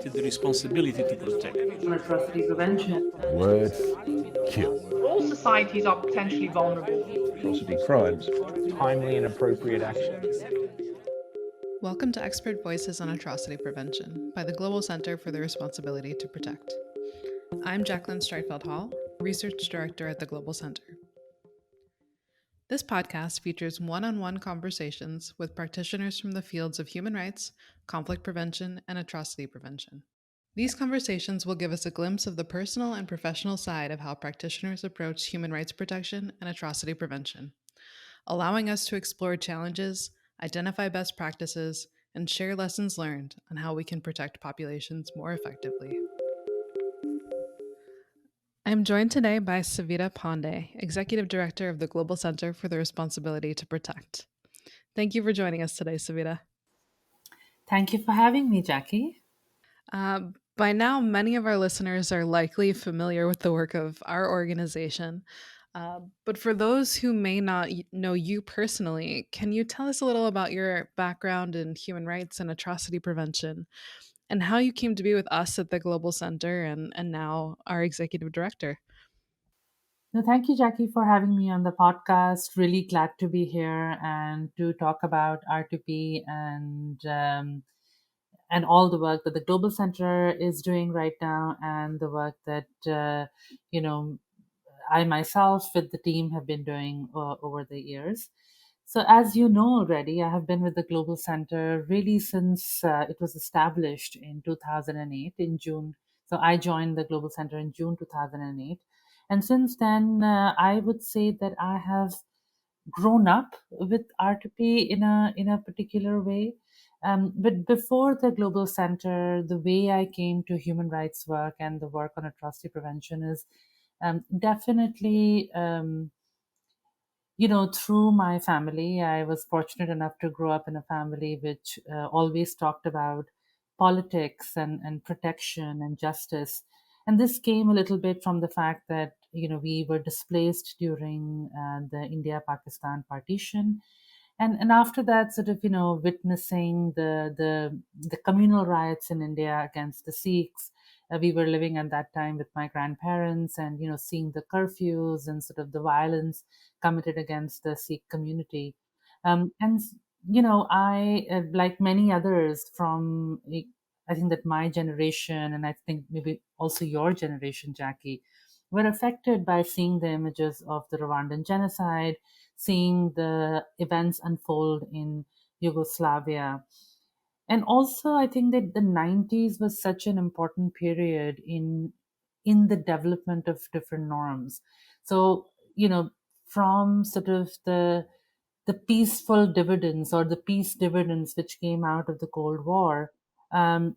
the responsibility to protect. On atrocity prevention. Words kill. All societies are potentially vulnerable. Atrocity crimes. Timely and appropriate action. Welcome to Expert Voices on Atrocity Prevention by the Global Center for the Responsibility to Protect. I'm Jacqueline Streitfeld Hall, Research Director at the Global Center. This podcast features one-on-one conversations with practitioners from the fields of human rights, conflict prevention, and atrocity prevention. These conversations will give us a glimpse of the personal and professional side of how practitioners approach human rights protection and atrocity prevention, allowing us to explore challenges, identify best practices, and share lessons learned on how we can protect populations more effectively. I'm joined today by Savita Pawnday, Executive Director of the Global Center for the Responsibility to Protect. Thank you for joining us today, Savita. Thank you for having me, Jackie. By now, many of our listeners are likely familiar with the work of our organization. But for those who may not know you personally, can you tell us a little about your background in human rights and atrocity prevention and how you came to be with us at the Global Center and now our executive director? No, thank you, Jackie, for having me on the podcast. Really glad to be here and to talk about R2P and all the work that the Global Center is doing right now and the work that you know I myself with the team have been doing over the years. So, as you know already, I have been with the Global Center really since it was established in 2008 in June. So, I joined the Global Center in June 2008. And since then, I would say that I have grown up with R2P in a particular way. But before the Global Center, the way I came to human rights work and the work on atrocity prevention is definitely, through my family. I was fortunate enough to grow up in a family which always talked about politics and protection and justice. And this came a little bit from the fact that, we were displaced during the India-Pakistan partition. And after that, sort of, witnessing the communal riots in India against the Sikhs, we were living at that time with my grandparents and, seeing the curfews and sort of the violence committed against the Sikh community. And, I, like many others from, I think that my generation, and I think maybe also your generation, Jackie, were affected by seeing the images of the Rwandan genocide, seeing the events unfold in Yugoslavia. And also, I think that the 90s was such an important period in the development of different norms. So, from sort of the peaceful dividends or the peace dividends which came out of the Cold War, um,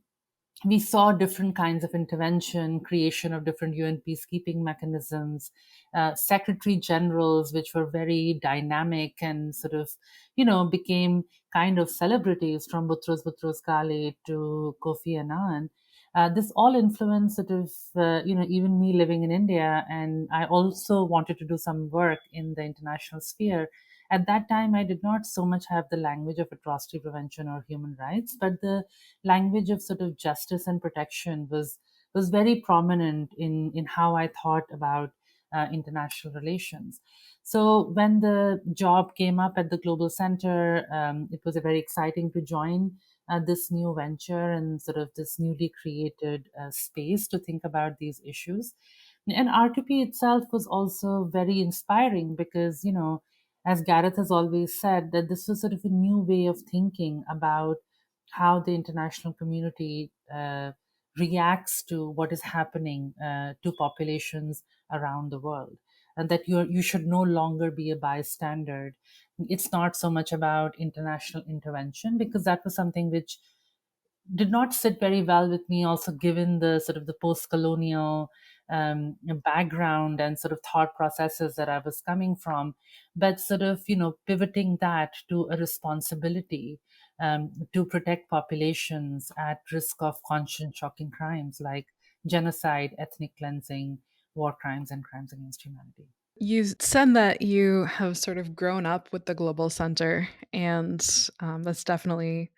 we saw different kinds of intervention, creation of different UN peacekeeping mechanisms, secretary generals, which were very dynamic and sort of, became kind of celebrities from Boutros Ghali to Kofi Annan. This all influenced sort of, even me living in India. And I also wanted to do some work in the international sphere. At that time, I did not so much have the language of atrocity prevention or human rights, but the language of sort of justice and protection was very prominent in how I thought about international relations. So when the job came up at the Global Center, it was a very exciting to join this new venture and sort of this newly created space to think about these issues. And R2P itself was also very inspiring because, as Gareth has always said, that this was sort of a new way of thinking about how the international community reacts to what is happening to populations around the world, and that you should no longer be a bystander. It's not so much about international intervention, because that was something which did not sit very well with me, also given the sort of the post-colonial background and sort of thought processes that I was coming from, but sort of, pivoting that to a responsibility to protect populations at risk of conscience-shocking crimes like genocide, ethnic cleansing, war crimes, and crimes against humanity. You said that you have sort of grown up with the Global Center, and that's definitely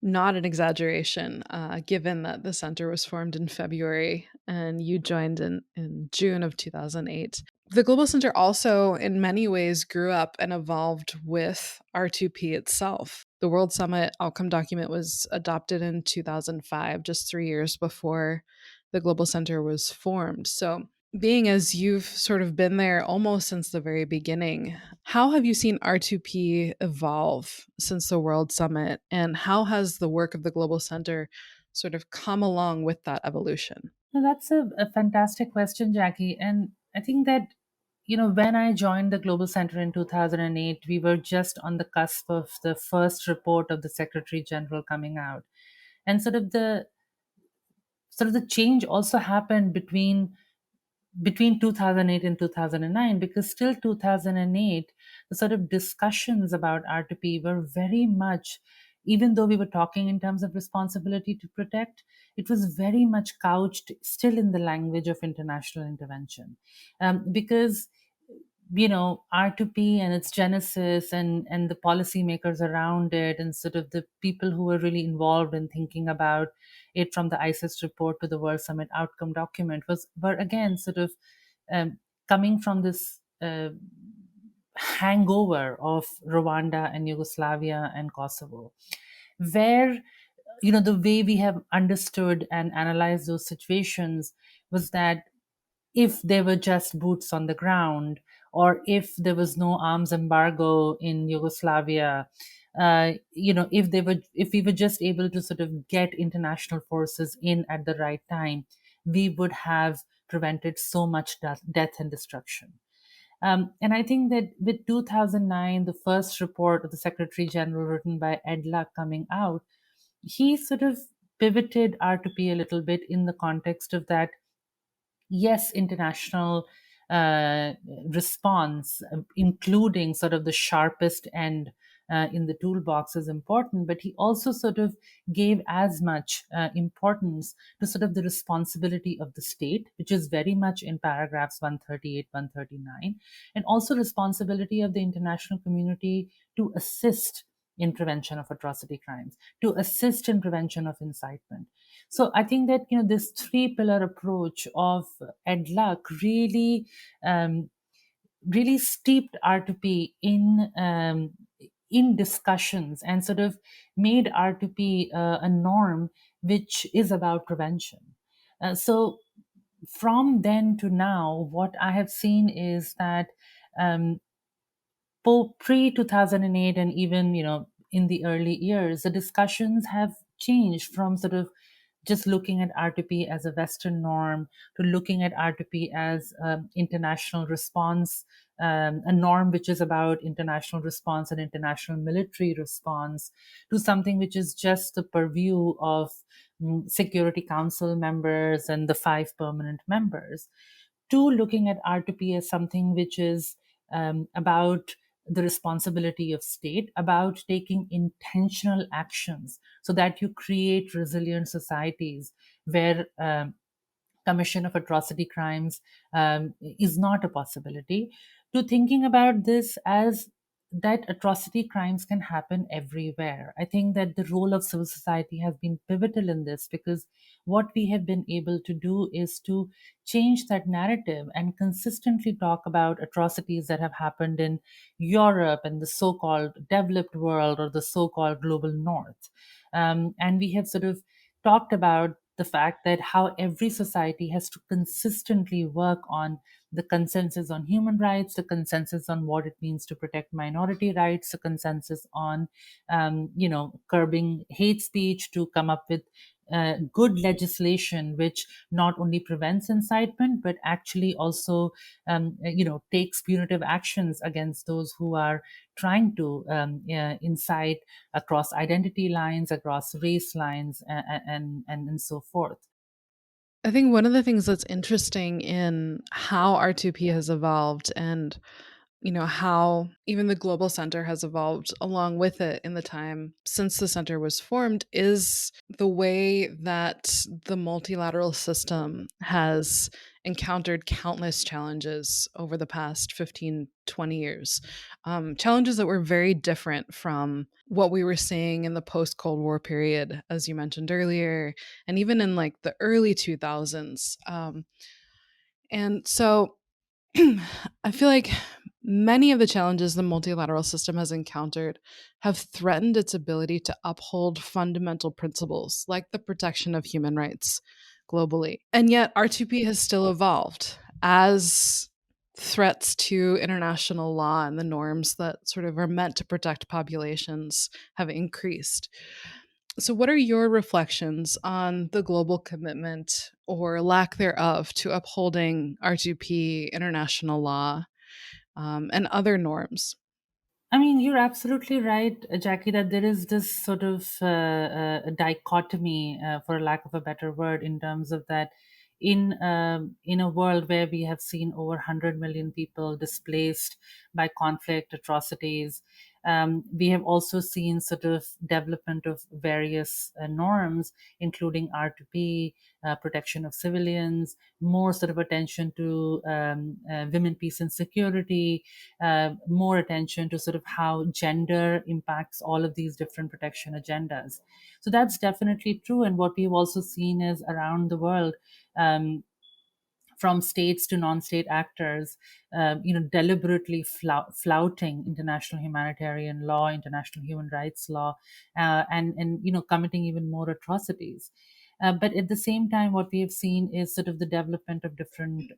not an exaggeration, given that the center was formed in February and you joined in June of 2008. The Global Center also, in many ways, grew up and evolved with R2P itself. The World Summit outcome document was adopted in 2005, just 3 years before the Global Center was formed. So, being as you've sort of been there almost since the very beginning, how have you seen R2P evolve since the World Summit? And how has the work of the Global Center sort of come along with that evolution? No, that's a fantastic question, Jackie. And I think that, when I joined the Global Center in 2008, we were just on the cusp of the first report of the Secretary General coming out. And sort of the change also happened between 2008 and 2009, because still 2008, the sort of discussions about R2P were very much, even though we were talking in terms of responsibility to protect, it was very much couched still in the language of international intervention. Because R2P and its genesis and the policymakers around it, and sort of the people who were really involved in thinking about it, from the ISIS report to the World Summit outcome document, were again sort of um, coming from this hangover of Rwanda and Yugoslavia and Kosovo, where the way we have understood and analyzed those situations was that if there were just boots on the ground, or if there was no arms embargo in Yugoslavia, if we were just able to sort of get international forces in at the right time, we would have prevented so much death and destruction. And I think that with 2009, the first report of the Secretary General written by Ed Luck coming out, he sort of pivoted R2P a little bit in the context of that. Yes, international response, including sort of the sharpest end in the toolbox, is important, but he also sort of gave as much importance to sort of the responsibility of the state, which is very much in paragraphs 138, 139, and also responsibility of the international community to assist in prevention of atrocity crimes, to assist in prevention of incitement. So I think that this three-pillar approach of Ed Luck really steeped R2P in discussions, and sort of made R2P a norm which is about prevention. So from then to now, what I have seen is that um, pre 2008, and even in the early years, the discussions have changed from sort of just looking at R2P as a Western norm to looking at R2P as international response, a norm which is about international response and international military response, to something which is just the purview of Security Council members and the 5 permanent members, to looking at R2P as something which is about the responsibility of state, about taking intentional actions so that you create resilient societies where commission of atrocity crimes is not a possibility, to thinking about this as that atrocity crimes can happen everywhere. I think that the role of civil society has been pivotal in this, because what we have been able to do is to change that narrative and consistently talk about atrocities that have happened in Europe and the so called developed world, or the so called global north. And we have sort of talked about the fact that how every society has to consistently work on the consensus on human rights, the consensus on what it means to protect minority rights, the consensus on, curbing hate speech, to come up with good legislation which not only prevents incitement but actually also, takes punitive actions against those who are trying to incite across identity lines, across race lines, and so forth. I think one of the things that's interesting in how R2P has evolved, and how even the Global Center has evolved along with it in the time since the center was formed is the way that the multilateral system has encountered countless challenges over the past 15, 20 years. Challenges that were very different from what we were seeing in the post Cold War period, as you mentioned earlier, and even in like the early 2000s. And so I feel like many of the challenges the multilateral system has encountered have threatened its ability to uphold fundamental principles like the protection of human rights globally. And yet, R2P has still evolved as threats to international law and the norms that sort of are meant to protect populations have increased. So, what are your reflections on the global commitment or lack thereof to upholding R2P, international law, and other norms? I mean, you're absolutely right, Jackie, that there is this sort of dichotomy, for lack of a better word, in terms of that in a world where we have seen over 100 million people displaced by conflict, atrocities. We have also seen sort of development of various norms, including R2P, protection of civilians, more sort of attention to women, peace, and security, more attention to sort of how gender impacts all of these different protection agendas. So that's definitely true. And what we've also seen is around the world, um, from states to non-state actors, deliberately flouting international humanitarian law, international human rights law, and committing even more atrocities. But at the same time, what we have seen is sort of the development of different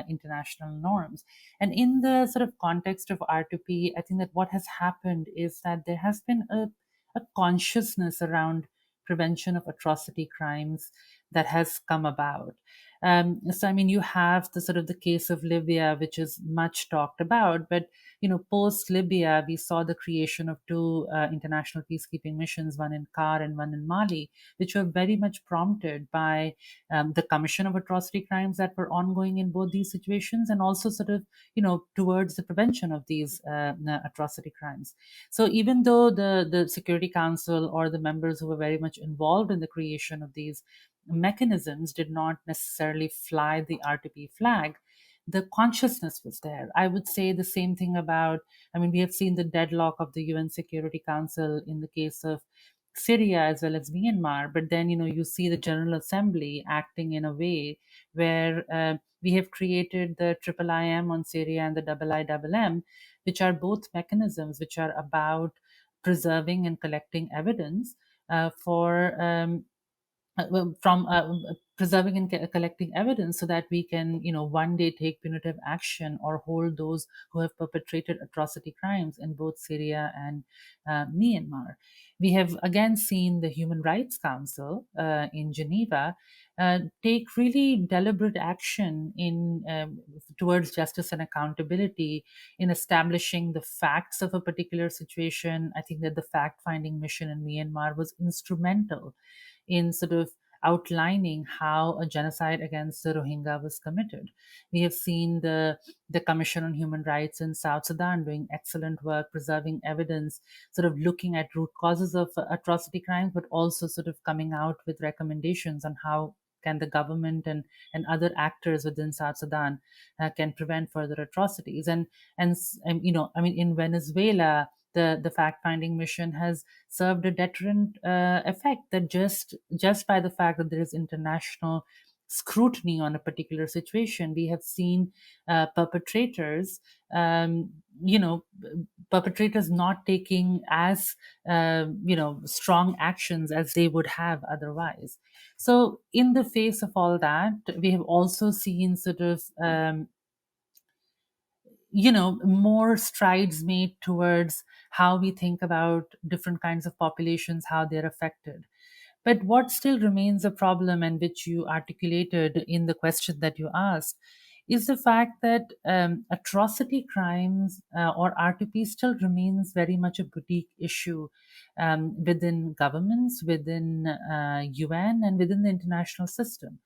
international norms. And in the sort of context of R2P, I think that what has happened is that there has been a consciousness around prevention of atrocity crimes that has come about. So, I mean, you have the sort of the case of Libya, which is much talked about, but post Libya, we saw the creation of two international peacekeeping missions, one in CAR and one in Mali, which were very much prompted by the commission of atrocity crimes that were ongoing in both these situations, and also sort of towards the prevention of these atrocity crimes. So even though the Security Council or the members who were very much involved in the creation of these mechanisms did not necessarily fly the R2P flag, the consciousness was there. I would say the same thing about, I mean, we have seen the deadlock of the UN Security Council in the case of Syria as well as Myanmar, but then, you see the General Assembly acting in a way where we have created the Triple IM on Syria and the Double IMM, which are both mechanisms which are about preserving and collecting evidence for from preserving and collecting evidence so that we can one day take punitive action or hold those who have perpetrated atrocity crimes in both Syria and Myanmar. We have again seen the Human Rights Council in Geneva take really deliberate action in towards justice and accountability in establishing the facts of a particular situation. I think that the fact-finding mission in Myanmar was instrumental in sort of outlining how a genocide against the Rohingya was committed. We have seen the Commission on Human Rights in South Sudan doing excellent work, preserving evidence, sort of looking at root causes of atrocity crimes, but also sort of coming out with recommendations on how can the government and other actors within South Sudan can prevent further atrocities. And I mean, in Venezuela, the fact-finding mission has served a deterrent effect, that just by the fact that there is international scrutiny on a particular situation, we have seen perpetrators, um, you know, perpetrators not taking as strong actions as they would have otherwise. So, in the face of all that, we have also seen sort of more strides made towards how we think about different kinds of populations, how they're affected. But what still remains a problem, and which you articulated in the question that you asked, is the fact that atrocity crimes or R2P still remains very much a boutique issue within governments, within UN, and within the international system.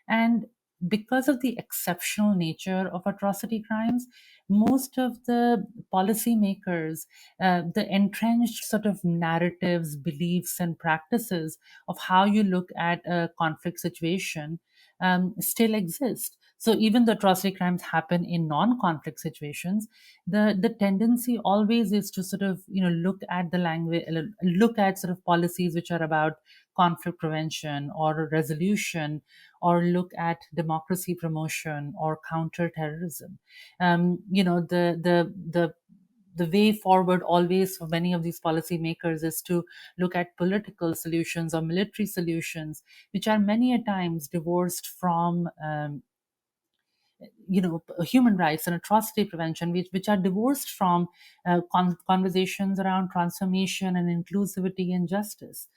And because of the exceptional nature of atrocity crimes, most of the policymakers, the entrenched sort of narratives, beliefs, and practices of how you look at a conflict situation still exist. So even though atrocity crimes happen in non-conflict situations, the tendency always is to sort of look at the language, look at sort of policies which are about conflict prevention or resolution, or look at democracy promotion or counterterrorism. The way forward always for many of these policymakers is to look at political solutions or military solutions, which are many a times divorced from human rights and atrocity prevention, which are divorced from conversations around transformation and inclusivity and justice.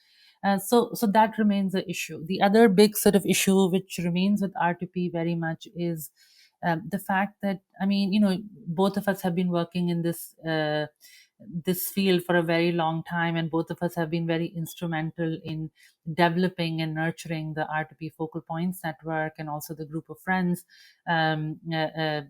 So that remains the issue. The other big sort of issue which remains with R2P very much is the fact that, both of us have been working in this field for a very long time, and both of us have been very instrumental in developing and nurturing the R2P Focal Points Network, and also the group of friends, um, uh, uh,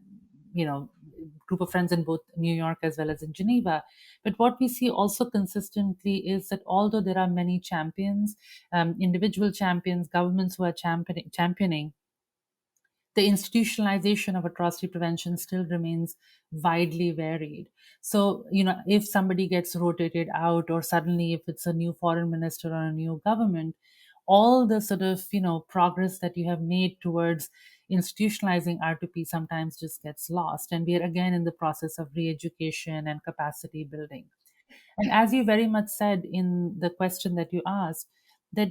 group of friends in both New York as well as in Geneva. But what we see also consistently is that although there are many champions, individual champions, governments who are championing, the institutionalization of atrocity prevention still remains widely varied. So, if somebody gets rotated out, or suddenly if it's a new foreign minister or a new government, all the sort of, progress that you have made towards institutionalizing R2P sometimes just gets lost. And we are again in the process of re-education and capacity building. And as you very much said in the question that you asked, that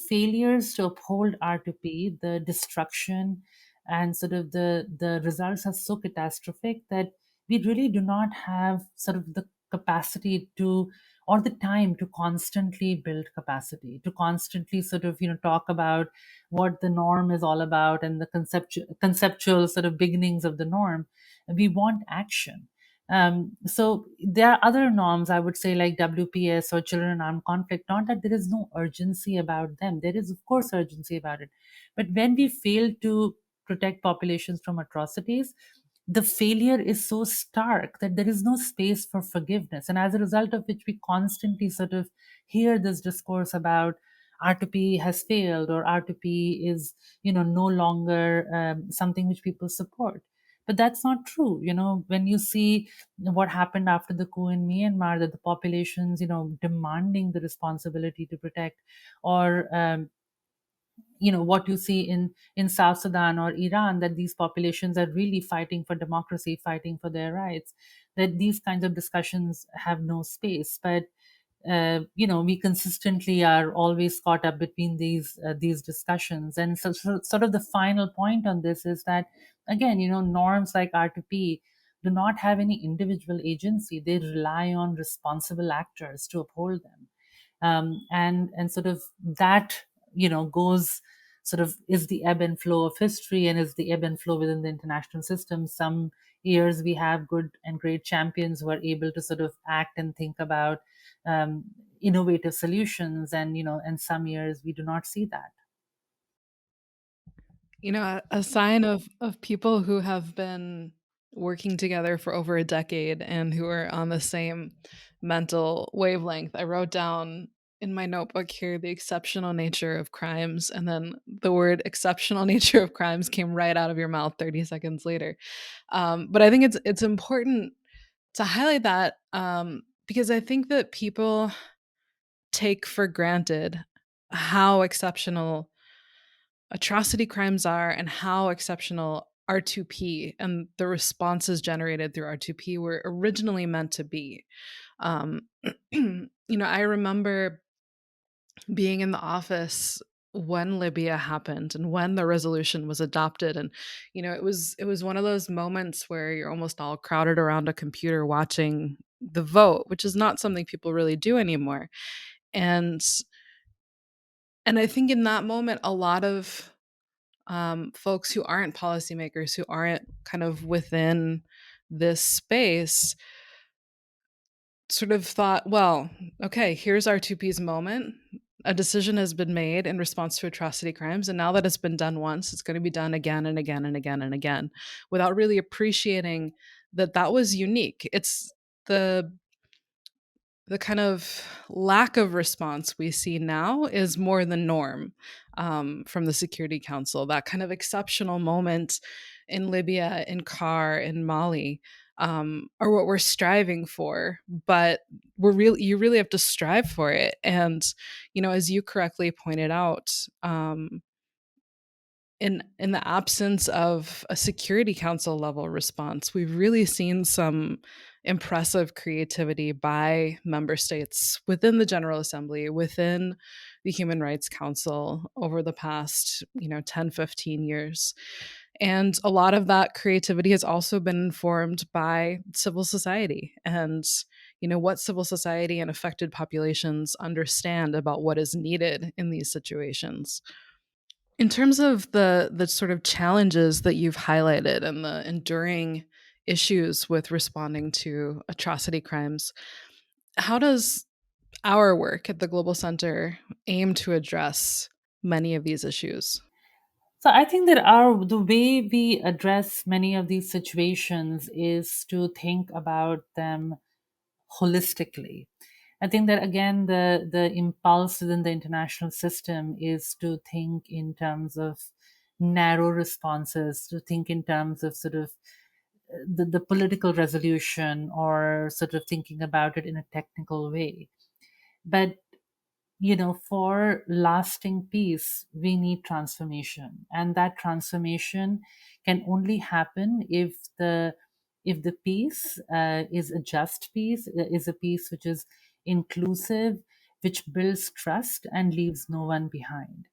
failures to uphold R2P, the destruction and sort of the results are so catastrophic that we really do not have sort of the capacity to, or the time to constantly build capacity, to constantly sort of talk about what the norm is all about and the conceptual sort of beginnings of the norm. We want action. So there are other norms, I would say, like WPS or children in armed conflict. Not that there is no urgency about them. There is, of course, urgency about it. But when we fail to protect populations from atrocities, the failure is so stark that there is no space for forgiveness. And as a result of which, we constantly sort of hear this discourse about R2P has failed, or R2P is, no longer something which people support. But that's not true. When you see what happened after the coup in Myanmar, that the populations, demanding the responsibility to protect, or what you see in South Sudan or Iran, that these populations are really fighting for democracy, fighting for their rights, that these kinds of discussions have no space. But we consistently are always caught up between these discussions. And so sort of the final point on this is that, again, norms like R2P do not have any individual agency. They rely on responsible actors to uphold them. And sort of that goes, sort of is the ebb and flow of history, and is the ebb and flow within the international system. Some years we have good and great champions who are able to sort of act and think about um, innovative solutions, and some years we do not see that. A sign of people who have been working together for over a decade and who are on the same mental wavelength. I wrote down in my notebook here the exceptional nature of crimes, and then the word exceptional nature of crimes came right out of your mouth 30 seconds later. But I think it's important to highlight that, because I think that people take for granted how exceptional atrocity crimes are and how exceptional R2P and the responses generated through R2P were originally meant to be. Um, I remember being in the office when Libya happened and when the resolution was adopted, and it was one of those moments where you're almost all crowded around a computer watching the vote, which is not something people really do anymore. And and I think in that moment, a lot of folks who aren't policymakers, who aren't kind of within this space, sort of thought, well, okay, here's R2P's moment. A decision has been made in response to atrocity crimes, and now that it's been done once, it's going to be done again and again and again and again without really appreciating that that was unique. It's the the kind of lack of response we see now is more the norm from the Security Council. That kind of exceptional moment in Libya, in CAR, in Mali, are what we're striving for. But you really have to strive for it. And as you correctly pointed out, in the absence of a Security Council level response, we've really seen some impressive creativity by member states within the General Assembly, within the Human Rights Council over the past 10, 15 years. And a lot of that creativity has also been informed by civil society and what civil society and affected populations understand about what is needed in these situations. In terms of the sort of challenges that you've highlighted and the enduring issues with responding to atrocity crimes, how does our work at the Global Center aim to address many of these issues? So I think that the way we address many of these situations is to think about them holistically. I think that again, the impulse within the international system is to think in terms of narrow responses, to think in terms of sort of the political resolution, or sort of thinking about it in a technical way. But for lasting peace, we need transformation, and that transformation can only happen if the peace is a just peace, is a peace which is inclusive, which builds trust and leaves no one behind.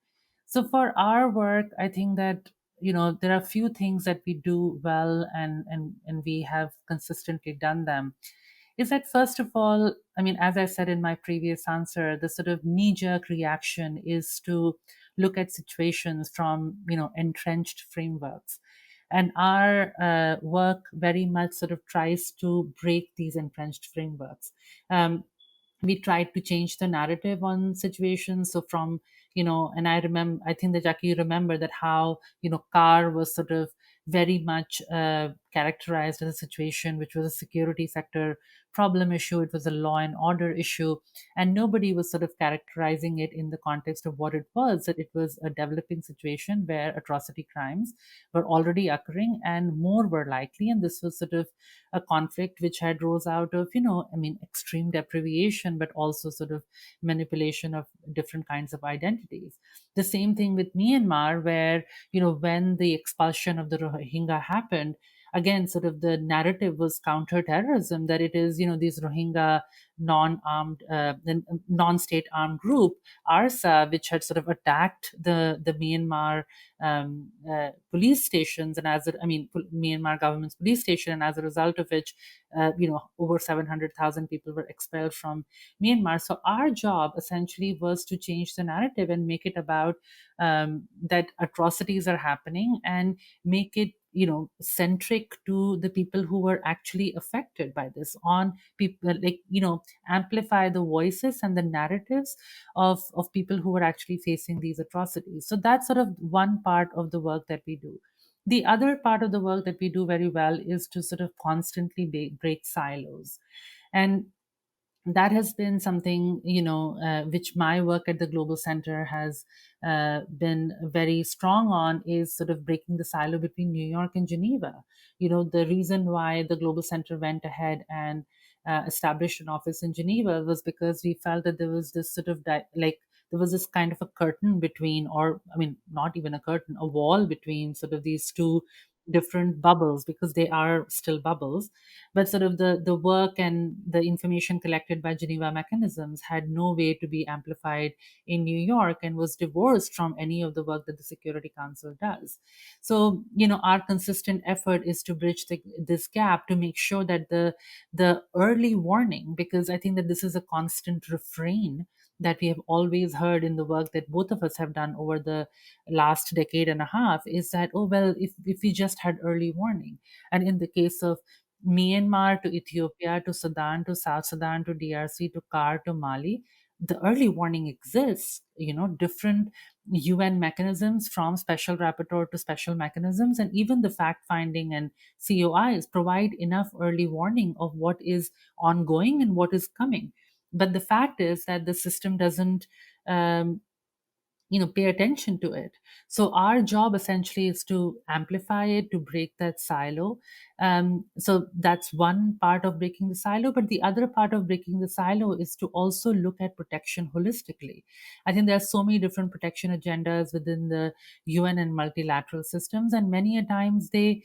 So for our work, I think that there are a few things that we do well, and we have consistently done them. Is that, first of all, I mean, as I said in my previous answer, the sort of knee-jerk reaction is to look at situations from entrenched frameworks, and our work very much sort of tries to break these entrenched frameworks. We tried to change the narrative on situations. So from, and I think that, Jackie, you remember that how, CAR was sort of very much characterized as a situation which was a security sector problem issue. It was a law and order issue. And nobody was sort of characterizing it in the context of what it was, that it was a developing situation where atrocity crimes were already occurring and more were likely. And this was sort of a conflict which had rose out of, extreme deprivation, but also sort of manipulation of different kinds of identities. The same thing with Myanmar, where, when the expulsion of the Rohingya happened, again, sort of the narrative was counterterrorism, that it is, these Rohingya non-state armed group, ARSA, which had sort of attacked the Myanmar police stations, and Myanmar government's police station, and as a result of which, over 700,000 people were expelled from Myanmar. So our job essentially was to change the narrative and make it about that atrocities are happening, and make it centric to the people who were actually affected by this, on people, like amplify the voices and the narratives of people who were actually facing these atrocities. So that's sort of one part of the work that we do. The other part of the work that we do very well is to sort of constantly break silos. And that has been something which my work at the Global Center has been very strong on, is sort of breaking the silo between New York and Geneva. The reason why the Global Center went ahead and established an office in Geneva was because we felt that there was this sort of there was this kind of a curtain between, or I mean, not even a curtain, a wall between sort of these two different bubbles, because they are still bubbles. But sort of the work and the information collected by Geneva mechanisms had no way to be amplified in New York, and was divorced from any of the work that the Security Council does. So our consistent effort is to bridge this gap, to make sure that the early warning, because I think that this is a constant refrain that we have always heard in the work that both of us have done over the last decade and a half, is that, oh well, if we just had early warning. And in the case of Myanmar to Ethiopia to Sudan to South Sudan to DRC to CAR to Mali, the early warning exists, different UN mechanisms from special rapporteur to special mechanisms, and even the fact finding and COIs provide enough early warning of what is ongoing and what is coming. But the fact is that the system doesn't um, pay attention to it. So our job essentially is to amplify it, to break that silo. So that's one part of breaking the silo, but the other part of breaking the silo is to also look at protection holistically. I think there are so many different protection agendas within the UN and multilateral systems, and many a times they,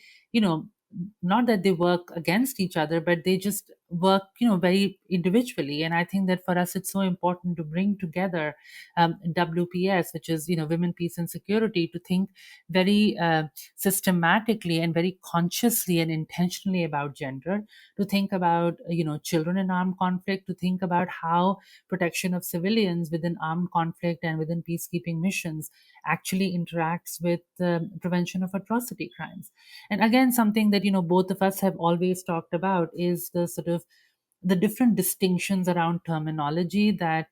not that they work against each other, but they just work, very individually. And I think that for us, it's so important to bring together WPS, which is, Women, Peace and Security, to think very systematically and very consciously and intentionally about gender, to think about, children in armed conflict, to think about how protection of civilians within armed conflict and within peacekeeping missions actually interacts with the prevention of atrocity crimes. And again, something that, both of us have always talked about is the sort of the different distinctions around terminology that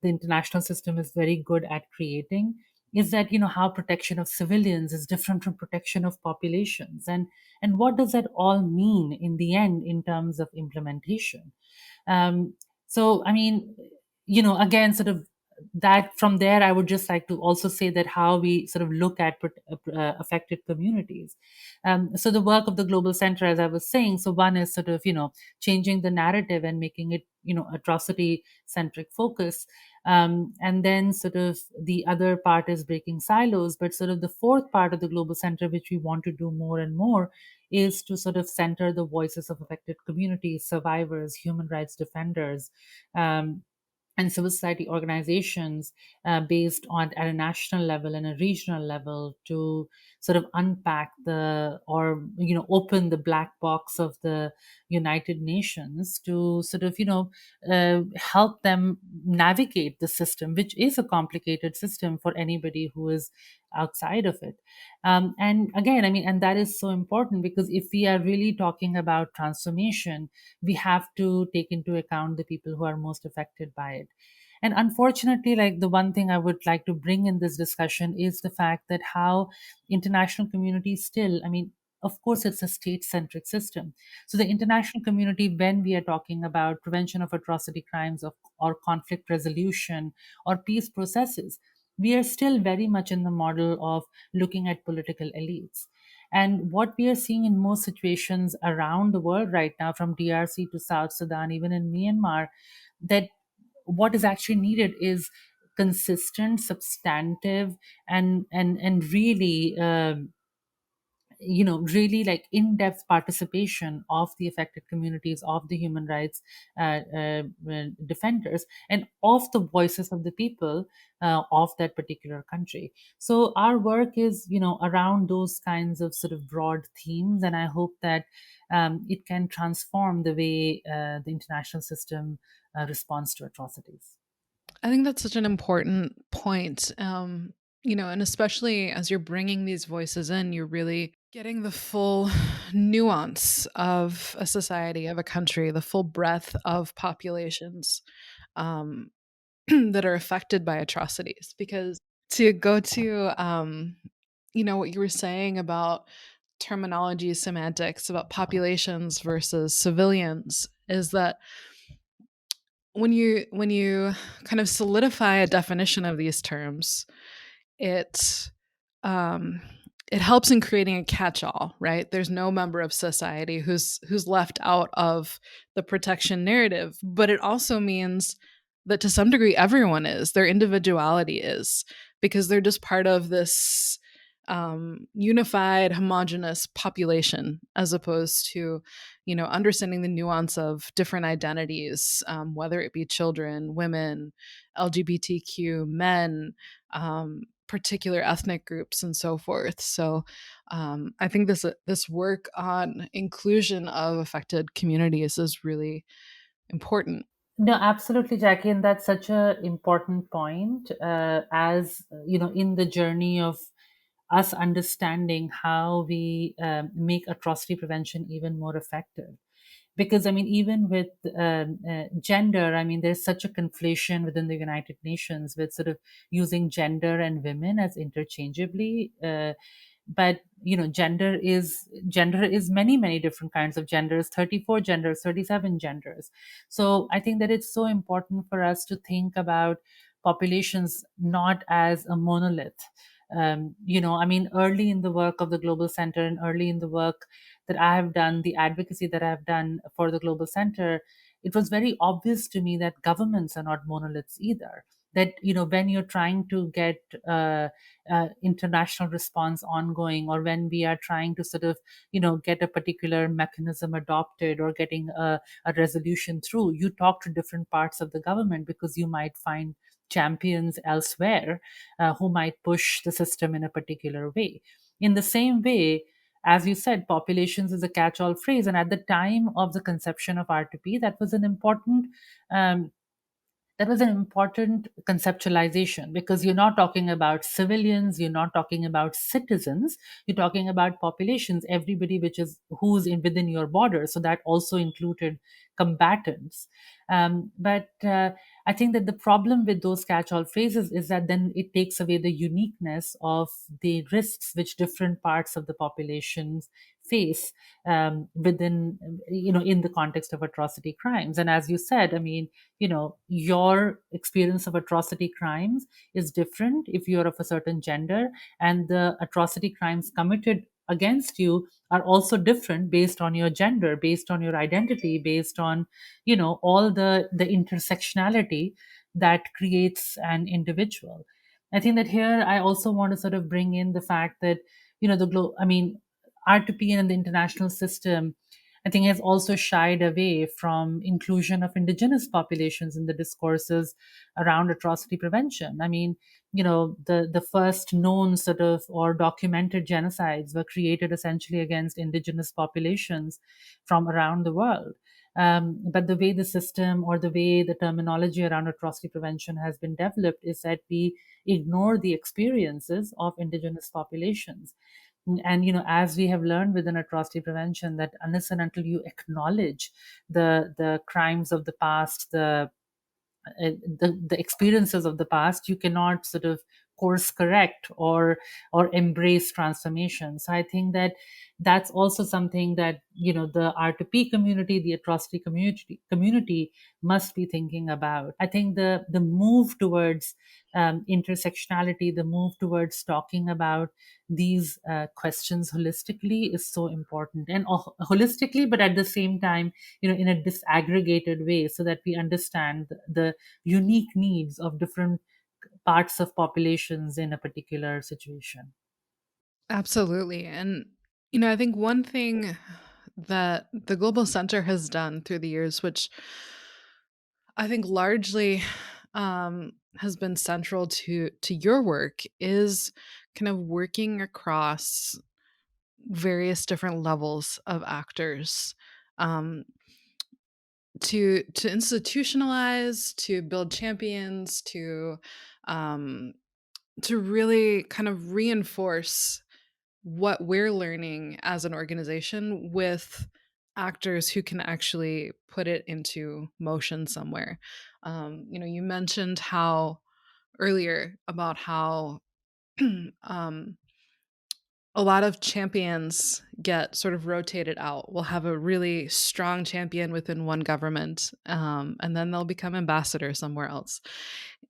the international system is very good at creating. Is that, how protection of civilians is different from protection of populations, and what does that all mean in the end in terms of implementation? So I mean, again, sort of that from there, I would just like to also say that how we sort of look at affected communities. So the work of the Global Center, as I was saying, so one is sort of, changing the narrative and making it, atrocity centric focus. And then sort of the other part is breaking silos. But sort of the fourth part of the Global Center, which we want to do more and more, is to sort of center the voices of affected communities, survivors, human rights defenders, um, and civil society organizations based on at a national level and a regional level to sort of unpack the or open the black box of the United Nations to sort of help them navigate the system, which is a complicated system for anybody who is outside of it. And again, I mean, and that is so important because if we are really talking about transformation, we have to take into account the people who are most affected by it. And unfortunately, like the one thing I would like to bring in this discussion is the fact that how international communities still, I mean, of course, it's a state centric system. So, the international community, when we are talking about prevention of atrocity crimes or conflict resolution or peace processes, we are still very much in the model of looking at political elites. And what we are seeing in most situations around the world right now, from DRC to South Sudan, even in Myanmar, that what is actually needed is consistent, substantive, and really really like in-depth participation of the affected communities, of the human rights defenders, and of the voices of the people of that particular country. So our work is around those kinds of sort of broad themes, and I hope that it can transform the way the international system responds to atrocities. I think that's such an important point. And especially as you're bringing these voices in, you're really getting the full nuance of a society, of a country, the full breadth of populations um, that are affected by atrocities. Because to go to, what you were saying about terminology, semantics, about populations versus civilians, is that when you kind of solidify a definition of these terms, it um, it helps in creating a catch-all, right? There's no member of society who's left out of the protection narrative, but it also means that to some degree everyone is, their individuality is, because they're just part of this unified, homogenous population, as opposed to, understanding the nuance of different identities, whether it be children, women, LGBTQ, men, particular ethnic groups, and so forth. So, I think this work on inclusion of affected communities is really important. No, absolutely, Jackie, and that's such a important point. As in the journey of us understanding how we make atrocity prevention even more effective. Because I mean, even with gender, I mean, there's such a conflation within the United Nations with sort of using gender and women as interchangeably. But gender is many different kinds of genders, 34 genders, 37 genders. So I think that it's so important for us to think about populations not as a monolith. I mean, early in the work of the Global Center and early in the work that I have done, the advocacy that I've done for the Global Center, it was very obvious to me that governments are not monoliths either. That, when you're trying to get international response ongoing, or when we are trying to sort of, get a particular mechanism adopted or getting a resolution through, you talk to different parts of the government because you might find champions elsewhere who might push the system in a particular way. In the same way, as you said, populations is a catch all phrase. And at the time of the conception of R2P, um, that was an important conceptualization, because you're not talking about civilians, you're not talking about citizens, you're talking about populations, everybody who's within your border. So that also included combatants. But I think that the problem with those catch-all phrases is that then it takes away the uniqueness of the risks which different parts of the populations face within, in the context of atrocity crimes. And as you said, I mean, your experience of atrocity crimes is different if you're of a certain gender, and the atrocity crimes committed against you are also different based on your gender, based on your identity, based on all the intersectionality that creates an individual. I think that here I also want to sort of bring in the fact that I mean, R2P and the international system, I think, has also shied away from inclusion of indigenous populations in the discourses around atrocity prevention. I mean, the first known sort of or documented genocides were created essentially against indigenous populations from around the world. But the way the system or the way the terminology around atrocity prevention has been developed is that we ignore the experiences of indigenous populations. And as we have learned within atrocity prevention, that unless and until you acknowledge the crimes of the past, the experiences of the past, you cannot sort of course correct or embrace transformation. So I think that that's also something that the R2P community, the atrocity community must be thinking about. I think the move towards intersectionality, the move towards talking about these questions holistically is so important, and holistically, but at the same time, in a disaggregated way, so that we understand the unique needs of different parts of populations in a particular situation. Absolutely. And, I think one thing that the Global Center has done through the years, which I think largely has been central to your work, is kind of working across various different levels of actors, um, to institutionalize, to build champions, um, to really kind of reinforce what we're learning as an organization with actors who can actually put it into motion somewhere. You mentioned how earlier about how um, a lot of champions get sort of rotated out. We'll have a really strong champion within one government, and then they'll become ambassadors somewhere else.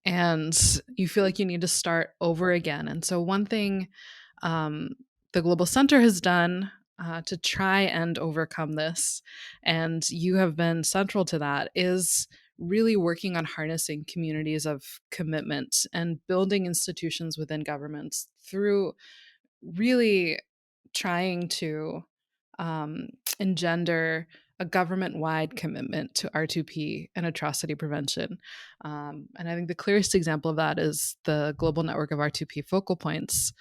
And you feel like you need to start over again. And so, one thing um, the Global Center has done to try and overcome this, and you have been central to that, is really working on harnessing communities of commitment and building institutions within governments through really trying to um, engender a government wide commitment to R2P and atrocity prevention. And I think the clearest example of that is the Global Network of R2P Focal Points,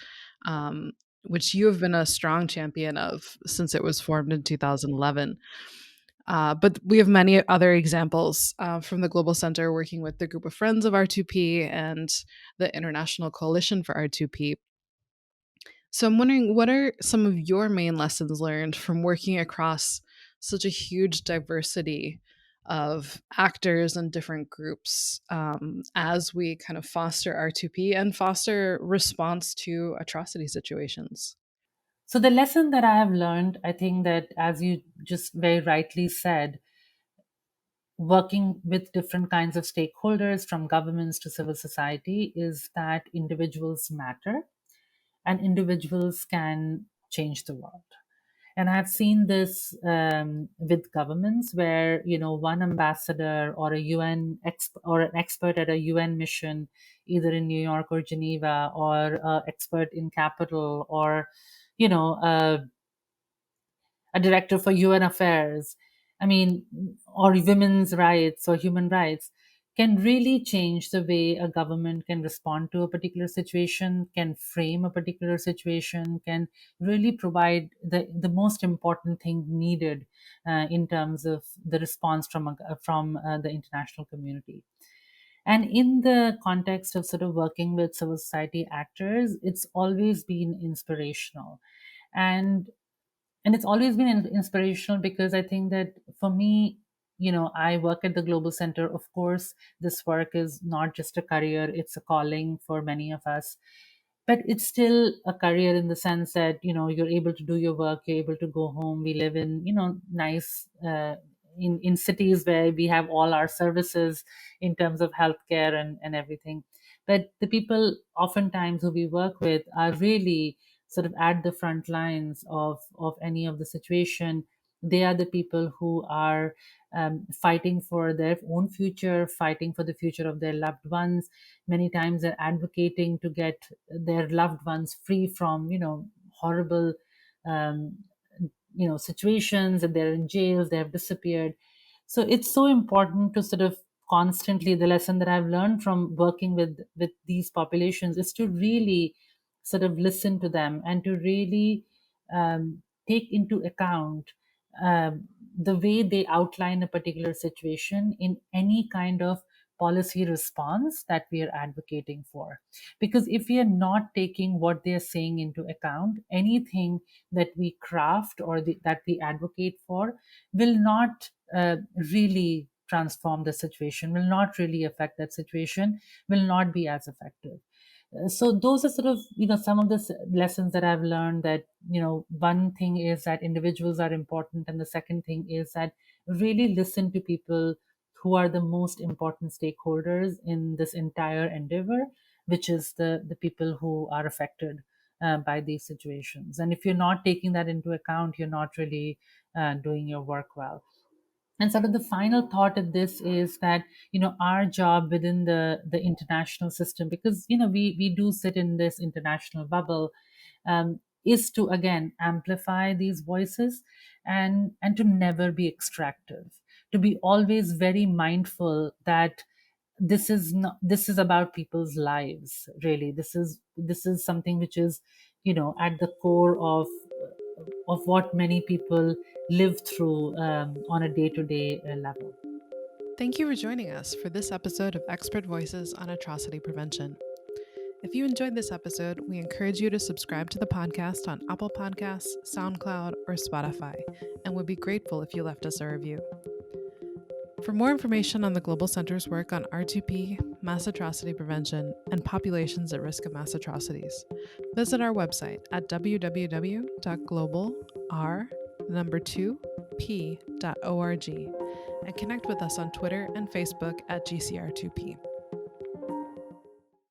um, which you have been a strong champion of since it was formed in 2011. But we have many other examples from the Global Center working with the Group of Friends of R2P and the International Coalition for R2P. So I'm wondering, what are some of your main lessons learned from working across such a huge diversity of actors and different groups as we kind of foster R2P and foster response to atrocity situations? So the lesson that I have learned, I think that, as you just very rightly said, working with different kinds of stakeholders, from governments to civil society, is that individuals matter and individuals can change the world. And I've seen this with governments where, one ambassador or a or an expert at a UN mission, either in New York or Geneva, or an expert in capital, or, a director for UN affairs, or women's rights or human rights, can really change the way a government can respond to a particular situation, can frame a particular situation, can really provide the most important thing needed in terms of the response from the international community. And in the context of sort of working with civil society actors, it's always been inspirational. And it's always been inspirational because I think that, for me, I work at the Global Center. Of course, this work is not just a career, it's a calling for many of us. But it's still a career in the sense that, you're able to do your work, you're able to go home. We live in, nice, in cities where we have all our services in terms of healthcare and everything. But the people oftentimes who we work with are really sort of at the front lines of any of the situation. They are the people who are fighting for their own future, fighting for the future of their loved ones. Many times they're advocating to get their loved ones free from, horrible, um, situations, and they're in jails, they have disappeared. So it's so important to sort of constantly, the lesson that I've learned from working with these populations is to really sort of listen to them and to really take into account the way they outline a particular situation in any kind of policy response that we are advocating for. Because if we are not taking what they are saying into account, anything that we craft or that we advocate for will not really transform the situation, will not really affect that situation, will not be as effective. So those are sort of, some of the lessons that I've learned, that, one thing is that individuals are important, and the second thing is that really listen to people who are the most important stakeholders in this entire endeavor, which is the people who are affected by these situations. And if you're not taking that into account, you're not really doing your work well. And sort of the final thought of this is that, our job within the international system, because, we do sit in this international bubble, is to, again, amplify these voices, and to never be extractive, to be always very mindful that this is about people's lives. Really, this is something which is, at the core of what many people live through on a day-to-day level. Thank you for joining us for this episode of Expert Voices on Atrocity Prevention. If you enjoyed this episode, we encourage you to subscribe to the podcast on Apple Podcasts, SoundCloud, or Spotify, and would be grateful if you left us a review. For more information on the Global Center's work on R2P, mass atrocity prevention, and populations at risk of mass atrocities, visit our website at www.globalr2p.org and connect with us on Twitter and Facebook at GCR2P.